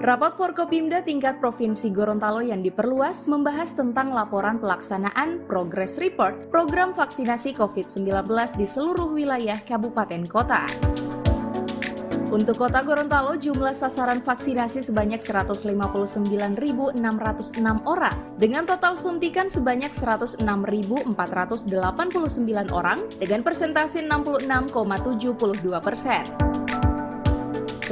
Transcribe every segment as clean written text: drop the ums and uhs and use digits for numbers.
Rapat Forkopimda tingkat Provinsi Gorontalo yang diperluas membahas tentang laporan pelaksanaan Progress Report program vaksinasi COVID-19 di seluruh wilayah kabupaten kota. Untuk kota Gorontalo, jumlah sasaran vaksinasi sebanyak 159.606 orang, dengan total suntikan sebanyak 106.489 orang, dengan persentase 66,72%.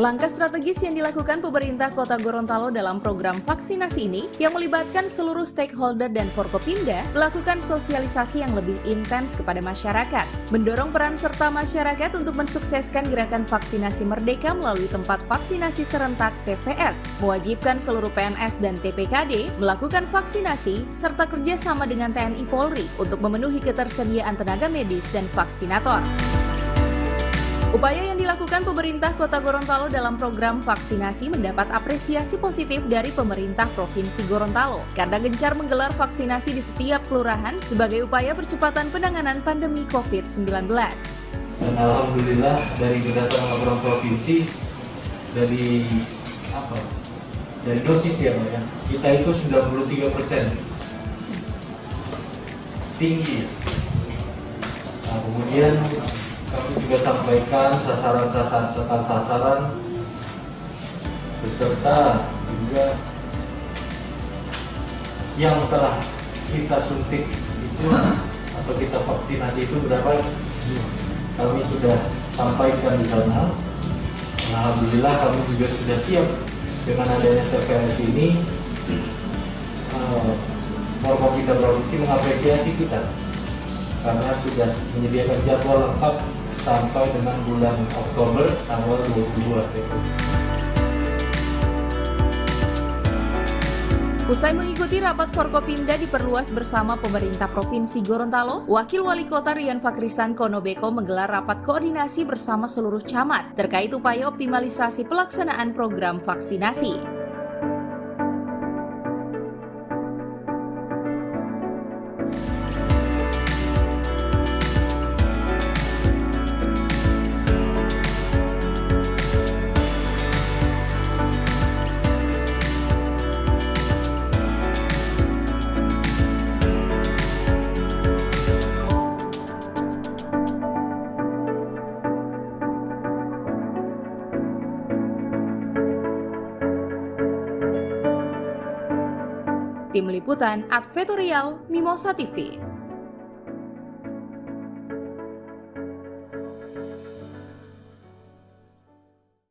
Langkah strategis yang dilakukan pemerintah Kota Gorontalo dalam program vaksinasi ini yang melibatkan seluruh stakeholder dan Forkopimda melakukan sosialisasi yang lebih intens kepada masyarakat, mendorong peran serta masyarakat untuk mensukseskan gerakan vaksinasi merdeka melalui tempat vaksinasi serentak TVS, mewajibkan seluruh PNS dan TPKD melakukan vaksinasi serta kerjasama dengan TNI Polri untuk memenuhi ketersediaan tenaga medis dan vaksinator. Upaya yang dilakukan pemerintah Kota Gorontalo dalam program vaksinasi mendapat apresiasi positif dari pemerintah Provinsi Gorontalo karena gencar menggelar vaksinasi di setiap kelurahan sebagai upaya percepatan penanganan pandemi COVID-19. Dan alhamdulillah dari berdasarkan laporan provinsi dari dosis ya Pak ya, kita itu 93% tinggi. Nah, kemudian kami juga sampaikan sasaran beserta juga yang telah kita suntik itu atau kita vaksinasi itu berapa, kami sudah sampaikan di sana. Alhamdulillah kami juga sudah siap dengan adanya TVS ini. Forkopimda Provinsi mengapresiasi kita karena sudah menyediakan jadwal lengkap sampai dengan bulan Oktober tanggal 22. Usai mengikuti rapat Forkopimda diperluas bersama pemerintah Provinsi Gorontalo, Wakil Wali Kota Rian Fakrisan Konobeko menggelar rapat koordinasi bersama seluruh camat terkait upaya optimalisasi pelaksanaan program vaksinasi. Tim Liputan Advertorial Mimosa TV.